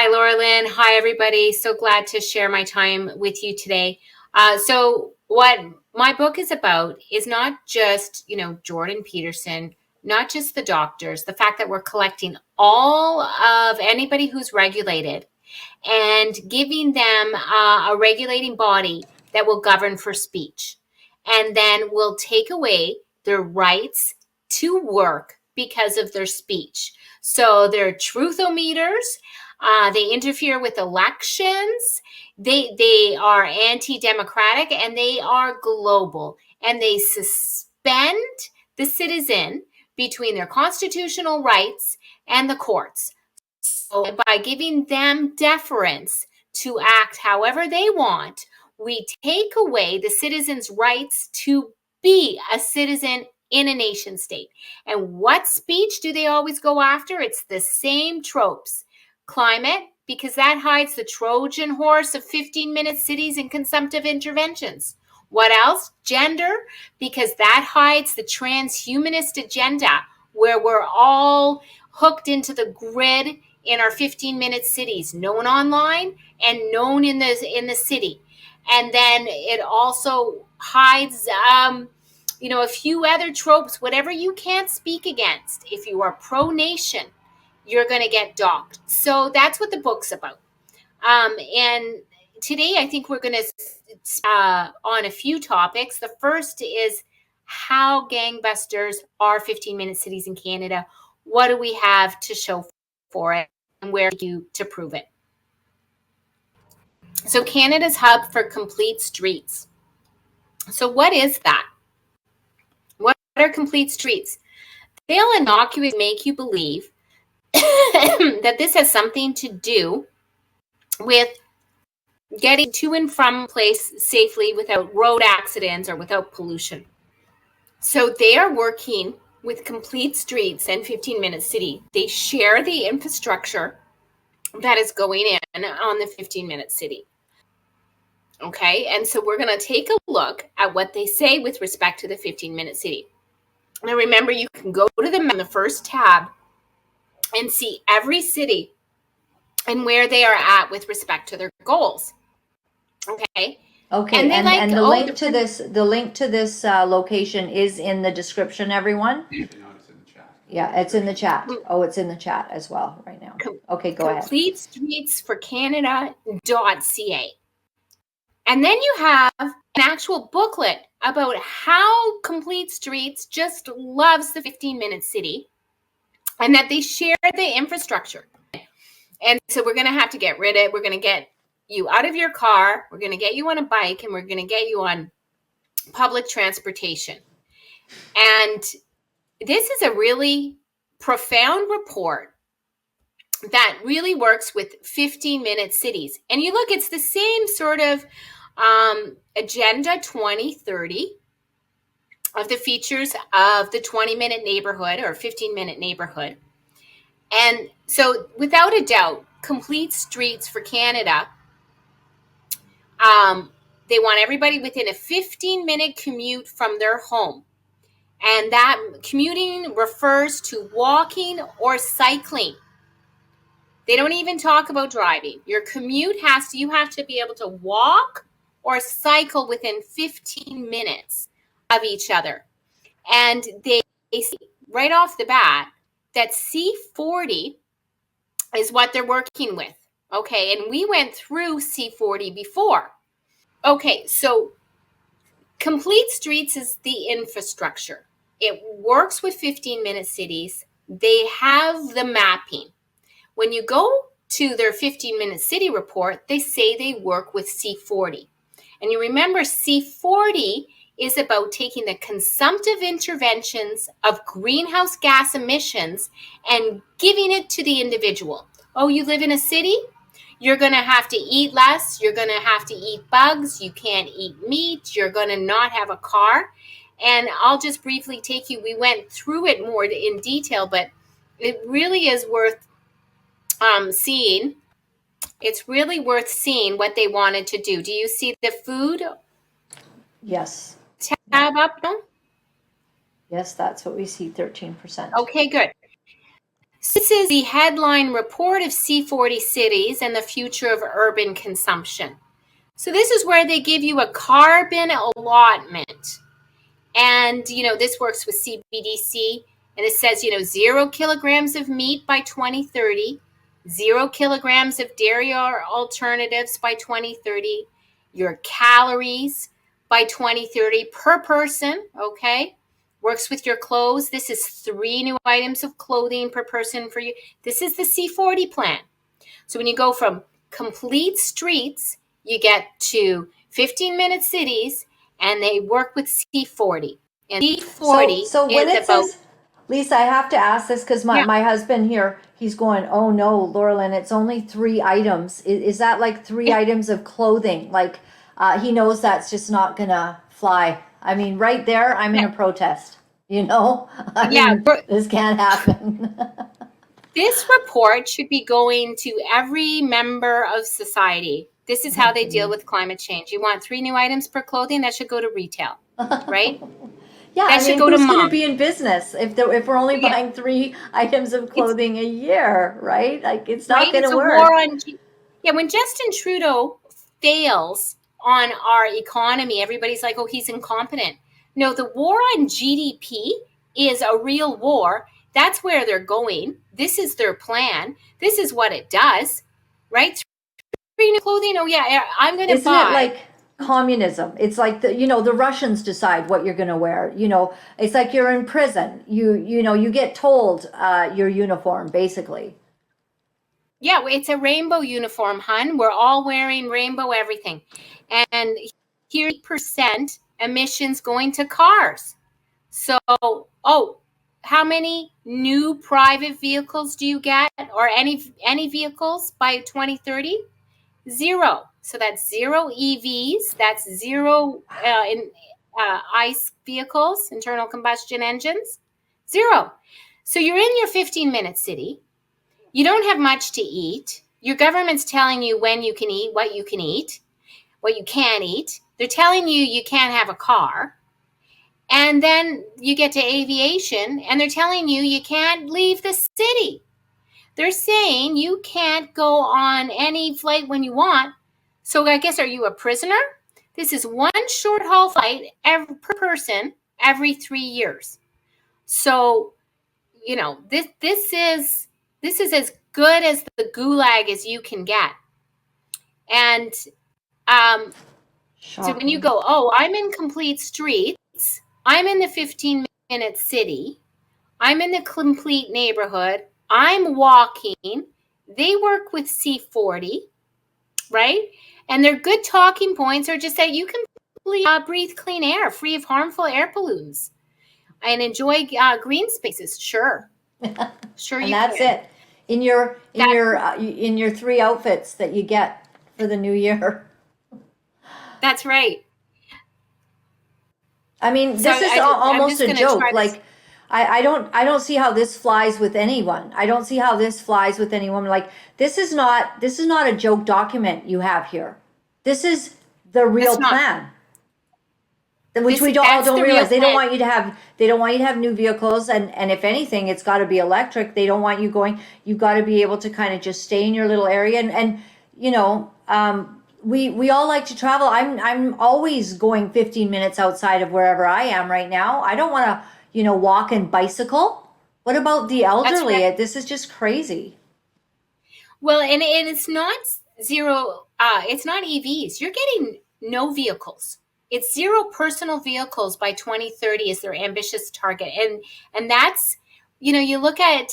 Hi, Laura Lynn. Hi, everybody. So glad to share my time with you today. So what my book is about is not just, Jordan Peterson, not just the doctors, the fact that we're collecting all of anybody who's regulated and giving them a regulating body that will govern for speech. And then will take away their rights to work because of their speech. So they're truthometers. They interfere with elections. They are anti-democratic, and they are global. And they suspend the citizen between their constitutional rights and the courts. So by giving them deference to act however they want, we take away the citizen's rights to be a citizen in a nation state. And what speech do they always go after? It's the same tropes. Climate, because that hides the Trojan horse of 15-minute cities and consumptive interventions. What else? Gender, because that hides the transhumanist agenda, where we're all hooked into the grid in our 15-minute cities, known online and known in the city. And then it also hides a few other tropes. Whatever you can't speak against, if you are pro-nation, you're going to get docked. So that's what the book's about. And today I think we're going to on a few topics. The first is how gangbusters are 15-minute cities in Canada. What do we have to show for it, and where to prove it? So Canada's hub for complete streets. So what is that? What are complete streets? They'll innocuously make you believe that this has something to do with getting to and from place safely without road accidents or without pollution. So they are working with complete streets and 15-minute city. They share the infrastructure that is going in on the 15-minute city. Okay, and so we're going to take a look at what they say with respect to the 15-minute city. Now remember, you can go to them on the first tab and see every city and where they are at with respect to their goals. Okay. Okay, and the link to this location is in the description, everyone. Yeah, it's in the chat. Oh, it's in the chat as well right now. Okay, go ahead. CompleteStreetsForCanada.ca. And then you have an actual booklet about how Complete Streets just loves the 15-minute city and that they share the infrastructure. And so we're going to have to get rid of it. We're going to get you out of your car. We're going to get you on a bike, and we're going to get you on public transportation. And this is a really profound report that really works with 15-minute cities. And you look, it's the same sort of Agenda 2030 of the features of the 20-minute neighborhood or 15-minute neighborhood. And so without a doubt, Complete Streets for Canada, they want everybody within a 15-minute commute from their home. And that commuting refers to walking or cycling. They don't even talk about driving. Your commute you have to be able to walk or cycle within 15 minutes of each other. And they see right off the bat that C40 is what they're working with. Okay, and we went through C40 before. Okay, so Complete Streets is the infrastructure. It works with 15-minute cities. They have the mapping. When you go to their 15-minute city report, they say they work with C40. And you remember C40 is about taking the consumptive interventions of greenhouse gas emissions and giving it to the individual. Oh, you live in a city? You're going to have to eat less. You're going to have to eat bugs. You can't eat meat. You're going to not have a car. And I'll just briefly take you, we went through it more in detail, but it really is worth seeing. It's really worth seeing what they wanted to do. Do you see the food? Yes. Tab up now? Yes, that's what we see, 13%. Okay, good. This is the headline report of C40 cities and the future of urban consumption. So this is where they give you a carbon allotment. And, this works with CBDC. And it says, 0 kilograms of meat by 2030, 0 kilograms of dairy or alternatives by 2030, your calories by 2030 per person, okay? Works with your clothes. This is 3 new items of clothing per person for you. This is the C40 plan. So when you go from complete streets, you get to 15-minute cities, and they work with C40. And C40 so when is it about... says, Lisa, I have to ask this because my husband here, he's going, oh no, Laurelyn, it's only 3 items. Is that like 3 items of clothing? Like he knows that's just not gonna fly. I mean, right there, I'm in a protest. I mean, this can't happen. This report should be going to every member of society. This is how they deal with climate change. You want 3 new items per clothing, that should go to retail, right? Yeah, that I mean, should go who's to going to mom. be in business if we're only buying 3 items of clothing a year, right? Like, it's not going to work. War on, when Justin Trudeau fails on our economy, everybody's like, oh, he's incompetent. No, the war on GDP is a real war. That's where they're going. This is their plan. This is what it does, right? 3 new clothing. Oh yeah, I'm going to buy. Isn't it like communism? It's like the Russians decide what you're going to wear. It's like you're in prison. You get told your uniform basically. Yeah, it's a rainbow uniform, hun. We're all wearing rainbow everything. And here 30% emissions going to cars. So, how many new private vehicles do you get, or any vehicles by 2030? 0. So that's 0 EVs. That's 0 ICE vehicles, internal combustion engines. 0. So you're in your 15-minute city. You don't have much to eat. Your government's telling you when you can eat, what you can eat, what you can't eat. They're telling you can't have a car. And then you get to aviation, and they're telling you can't leave the city. They're saying you can't go on any flight when you want. So I guess, are you a prisoner? This is 1 short-haul flight per person every 3 years. So, this is as good as the gulag as you can get. And so when you go, oh, I'm in complete streets, I'm in the 15-minute city, I'm in the complete neighborhood, I'm walking, they work with C40, right? And their good talking points are just that you can breathe clean air, free of harmful air pollutants, and enjoy green spaces. Sure. Sure, and that's can. It. In your 3 outfits that you get for the new year. That's right. I mean, this is almost a joke. Like, I don't see how this flies with anyone. I don't see how this flies with anyone. Like, this is not a joke document you have here. This is the real plan. Which we don't realize. They don't want you to have new vehicles, and if anything, it's got to be electric. They don't want you going. You've got to be able to kind of just stay in your little area, and we all like to travel. I'm always going 15 minutes outside of wherever I am right now. I don't want to walk and bicycle. What about the elderly? Right. This is just crazy. Well, and it's not 0. It's not EVs. You're getting no vehicles. It's 0 personal vehicles by 2030 is their ambitious target. And that's, you look at,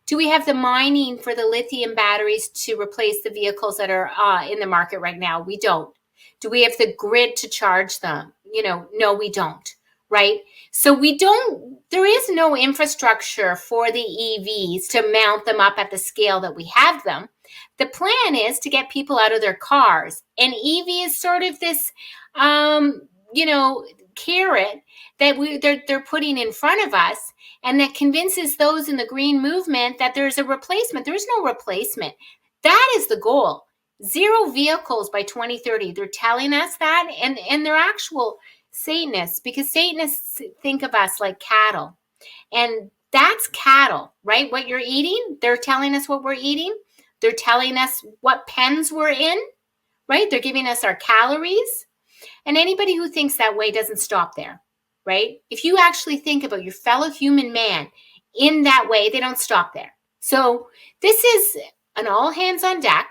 do we have the mining for the lithium batteries to replace the vehicles that are in the market right now? We don't. Do we have the grid to charge them? No, we don't, right? So there is no infrastructure for the EVs to mount them up at the scale that we have them. The plan is to get people out of their cars. And EV is sort of this, carrot that they're putting in front of us, and that convinces those in the green movement that there's a replacement. There's no replacement. That is the goal. 0 vehicles by 2030. They're telling us that, and they're actual Satanists, because Satanists think of us like cattle. And That's cattle, right? What you're eating, they're telling us what we're eating. They're telling us what pens we're in, right? They're giving us our calories. And anybody who thinks that way doesn't stop there, right? If you actually think about your fellow human man in that way, they don't stop there. So this is an all hands on deck.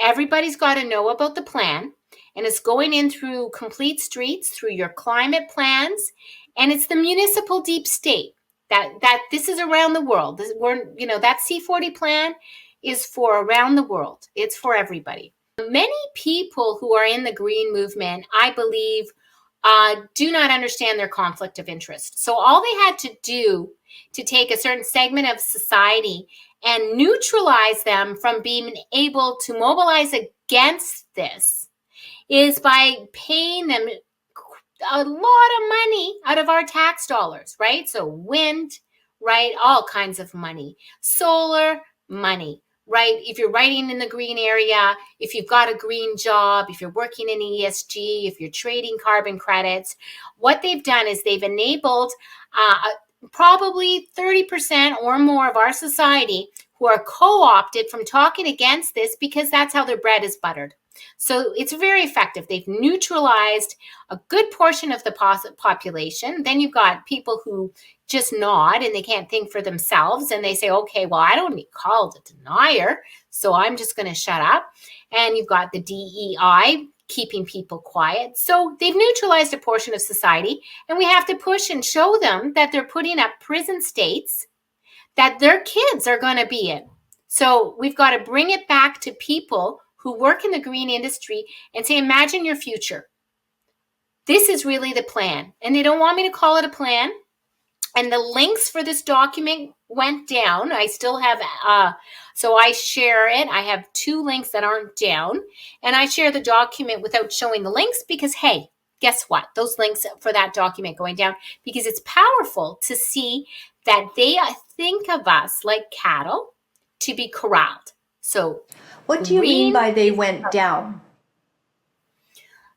Everybody's got to know about the plan, and it's going in through complete streets, through your climate plans, and it's the municipal deep state that this is around the world. That C40 plan is for around the world. It's for everybody. Many people who are in the green movement, I believe, do not understand their conflict of interest. So all they had to do to take a certain segment of society and neutralize them from being able to mobilize against this is by paying them a lot of money out of our tax dollars, right? So wind, right? All kinds of money. Solar, money, right? If you're writing in the green area, if you've got a green job, if you're working in ESG, if you're trading carbon credits, what they've done is they've enabled probably 30% or more of our society who are co-opted from talking against this because that's how their bread is buttered. So it's very effective. They've neutralized a good portion of the population. Then you've got people who just nod and they can't think for themselves. And they say, okay, well, I don't need called a denier, so I'm just going to shut up. And you've got the DEI keeping people quiet. So they've neutralized a portion of society. And we have to push and show them that they're putting up prison states that their kids are going to be in. So we've got to bring it back to people who work in the green industry and say, imagine your future. This is really the plan. And they don't want me to call it a plan. And the links for this document went down. I still have, so I share it. I have 2 links that aren't down. And I share the document without showing the links because, hey, guess what? Those links for that document going down because it's powerful to see that they think of us like cattle to be corralled. So what do you mean by they went down?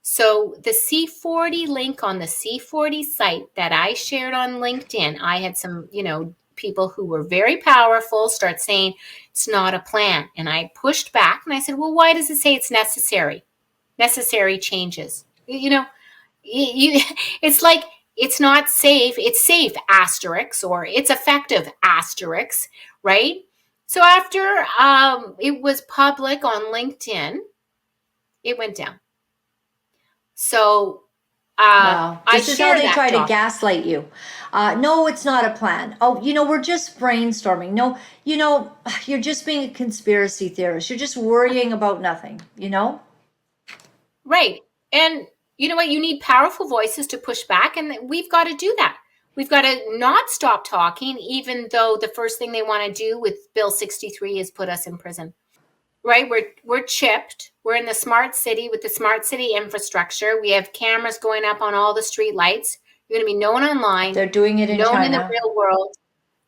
So the C40 link on the C40 site that I shared on LinkedIn, I had some, people who were very powerful start saying it's not a plan. And I pushed back and I said, well, why does it say it's necessary? Necessary changes. It's like it's not safe. It's safe, asterisk, or it's effective, asterisk, right? So after it was public on LinkedIn, it went down. So wow. This is how they try to gaslight you. No, it's not a plan. Oh, we're just brainstorming. No, you're just being a conspiracy theorist. You're just worrying about nothing, Right. And you know what? You need powerful voices to push back, and we've got to do that. We've got to not stop talking, even though the first thing they want to do with Bill 63 is put us in prison. Right? We're chipped. We're in the smart city with the smart city infrastructure. We have cameras going up on all the street lights. You're going to be known online. They're doing it in known China. In the real world,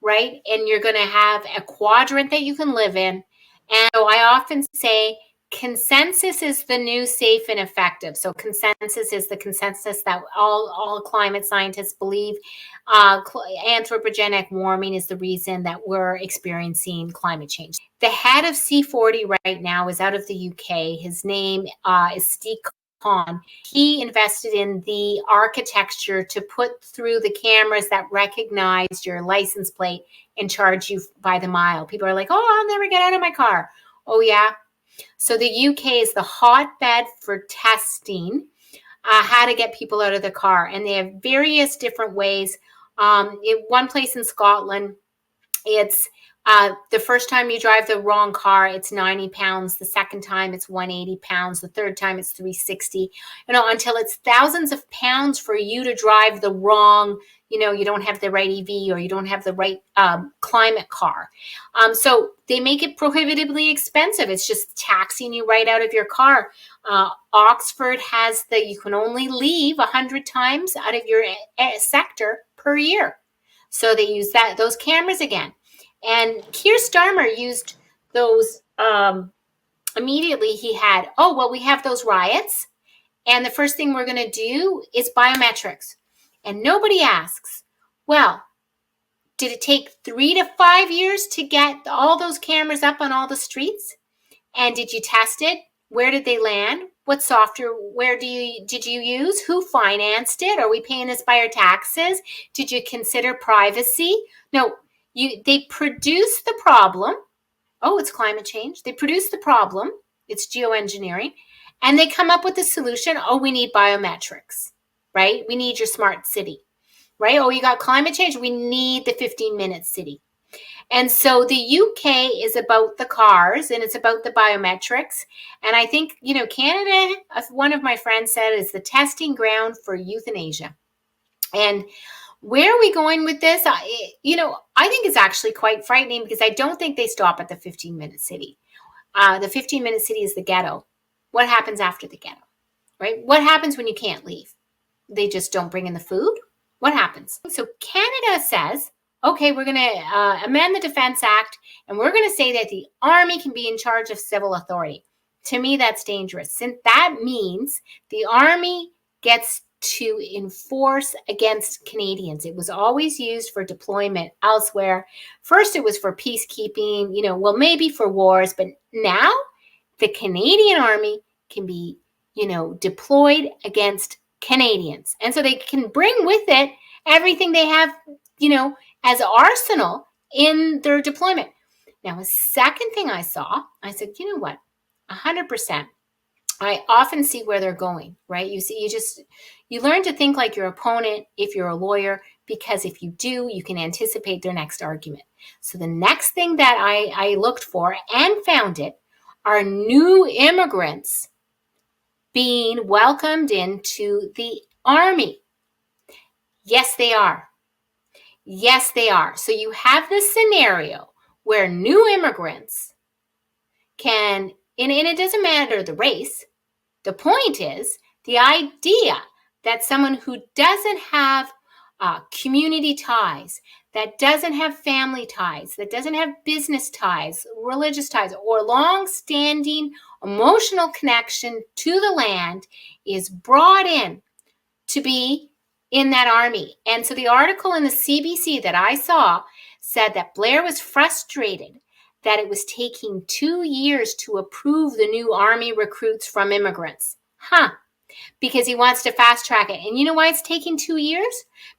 right? And you're going to have a quadrant that you can live in. And so I often say consensus is the new safe and effective. So consensus is the consensus that all climate scientists believe. Anthropogenic warming is the reason that we're experiencing climate change. The head of C40 right now is out of the UK. His name is Steve Khan. He invested in the architecture to put through the cameras that recognize your license plate and charge you by the mile. People are like, oh, I'll never get out of my car. Oh, yeah. So the UK is the hotbed for testing how to get people out of the car. And they have various different ways. One place in Scotland, it's the first time you drive the wrong car, it's 90 pounds. The second time, it's 180 pounds. The third time, it's 360, until it's thousands of pounds for you to drive the wrong, you don't have the right EV or you don't have the right climate car. So they make it prohibitively expensive. It's just taxing you right out of your car. Oxford has that you can only leave 100 times out of your sector per year. So they use those cameras again. And Keir Starmer used those immediately. He had, we have those riots. And the first thing we're going to do is biometrics. And nobody asks, well, Did it take 3 to 5 years to get all those cameras up on all the streets? And did you test it? Where did they land? What software did you use? Who financed it? Are we paying this by our taxes? Did you consider privacy? No, they produce the problem. Oh, it's climate change. They produce the problem. It's geoengineering. And they come up with the solution. Oh, we need biometrics, right? We need your smart city, right? Oh, you got climate change. We need the 15-minute city. And so the UK is about the cars and it's about the biometrics. And I think, Canada, as one of my friends said, is the testing ground for euthanasia. And where are we going with this? I think it's actually quite frightening because I don't think they stop at the 15-minute city. The 15-minute city is the ghetto. What happens after the ghetto, right? What happens when you can't leave? They just don't bring in the food? What happens? So Canada says, okay, we're going to amend the Defense Act, and we're going to say that the Army can be in charge of civil authority. To me, that's dangerous. Since that means the Army gets to enforce against Canadians. It was always used for deployment elsewhere. First, it was for peacekeeping, maybe for wars, but now the Canadian Army can be, deployed against Canadians. And so they can bring with it everything they have, as arsenal in their deployment. Now, a second thing I saw, I said, you know what, 100%. I often see where they're going, right? You learn to think like your opponent if you're a lawyer, because if you do, you can anticipate their next argument. So the next thing that I looked for and found it are new immigrants being welcomed into the Army. Yes, they are. Yes, they are. So you have this scenario where new immigrants can, and it doesn't matter the race. The point is the idea that someone who doesn't have community ties, that doesn't have family ties, that doesn't have business ties, religious ties, or long-standing emotional connection to the land is brought in to be in that army. And so the article in the CBC that I saw said that Blair was frustrated that it was taking 2 years to approve the new army recruits from immigrants. Because he wants to fast track it. And you know why it's taking 2 years?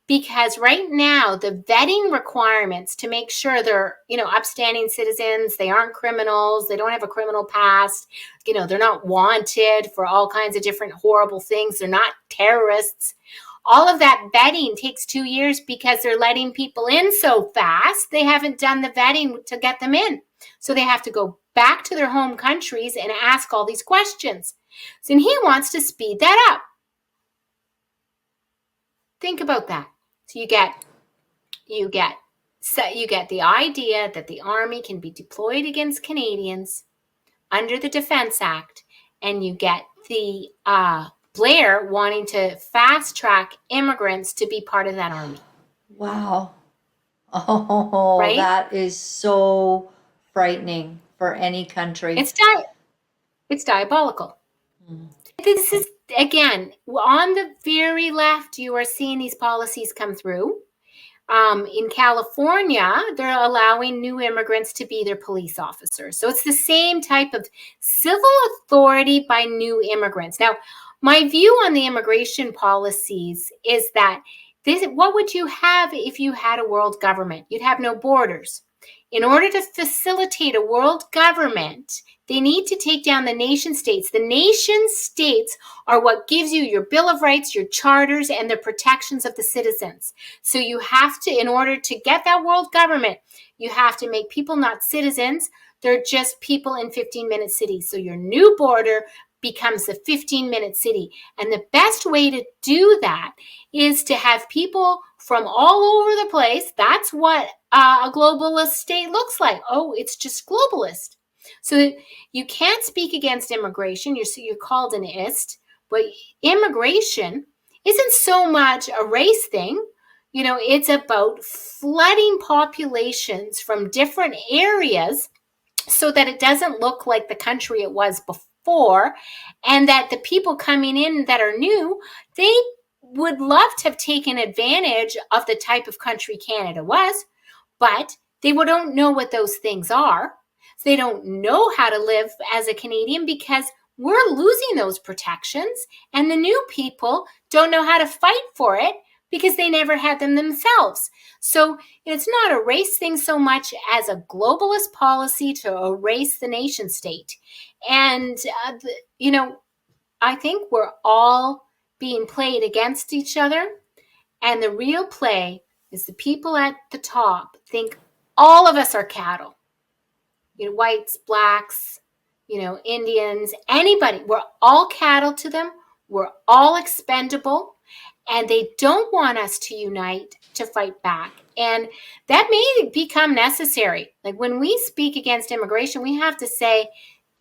Because right now, the vetting requirements to make sure they're, upstanding citizens, they aren't criminals, they don't have a criminal past, they're not wanted for all kinds of different horrible things, they're not terrorists. All of that vetting takes 2 years because they're letting people in so fast, they haven't done the vetting to get them in. So they have to go back to their home countries and ask all these questions. So he wants to speed that up. Think about that. So you get the idea that the Army can be deployed against Canadians under the Defense Act, and you get the Blair wanting to fast track immigrants to be part of that army. Wow. Oh, right? That is so frightening for any country. It's diabolical. This is, again, on the very left, you are seeing these policies come through. In California, they're allowing new immigrants to be their police officers. So it's the same type of civil authority by new immigrants. Now, my view on the immigration policies is that what would you have if you had a world government? You'd have no borders. In order to facilitate a world government, they need to take down the nation states. The nation states are what gives you your Bill of Rights, your charters, and the protections of the citizens. So you have to, in order to get that world government, you have to make people not citizens. They're just people in 15-minute cities. So your new border becomes a 15-minute city. And the best way to do that is to have people from all over the place. That's what a globalist state looks like. Oh, it's just globalist. So you can't speak against immigration. You're called an ist. But immigration isn't so much a race thing. It's about flooding populations from different areas so that it doesn't look like the country it was before, and that the people coming in that are new, they would love to have taken advantage of the type of country Canada was. but they don't know what those things are. They don't know how to live as a Canadian because we're losing those protections, and the new people don't know how to fight for it because they never had them themselves. So it's not a race thing so much as a globalist policy to erase the nation state. And, I think we're all being played against each other. And the real play is the people at the top think all of us are cattle. Whites, blacks, Indians, anybody. We're all cattle to them. We're all expendable. And they don't want us to unite to fight back. And that may become necessary. Like when we speak against immigration, we have to say,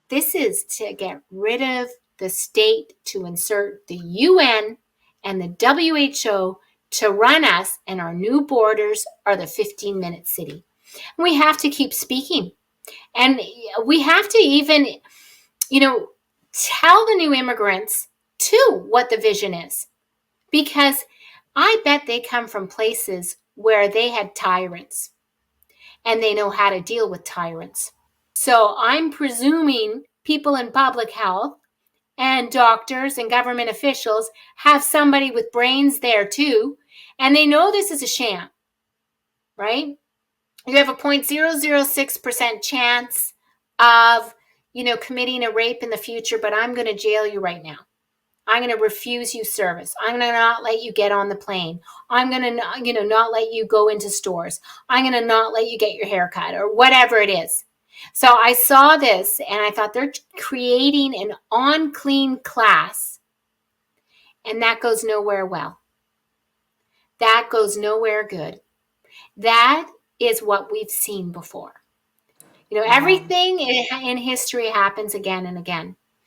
this is to get rid of the state, to insert the UN and the WHO to run us, and our new borders are the 15-minute city. And we have to keep speaking. And we have to even, tell the new immigrants, too, what the vision is. Because I bet they come from places where they had tyrants, and they know how to deal with tyrants. So I'm presuming people in public health and doctors and government officials have somebody with brains there too, and they know this is a sham, right? You have a 0.006% chance of, committing a rape in the future, but I'm going to jail you right now. I'm going to refuse you service. I'm going to not let you get on the plane. I'm going to, not let you go into stores. I'm going to not let you get your hair cut, or whatever it is. So I saw this and I thought they're creating an unclean class, and that goes nowhere well. That goes nowhere good. That is what we've seen before. Everything in history happens again and again.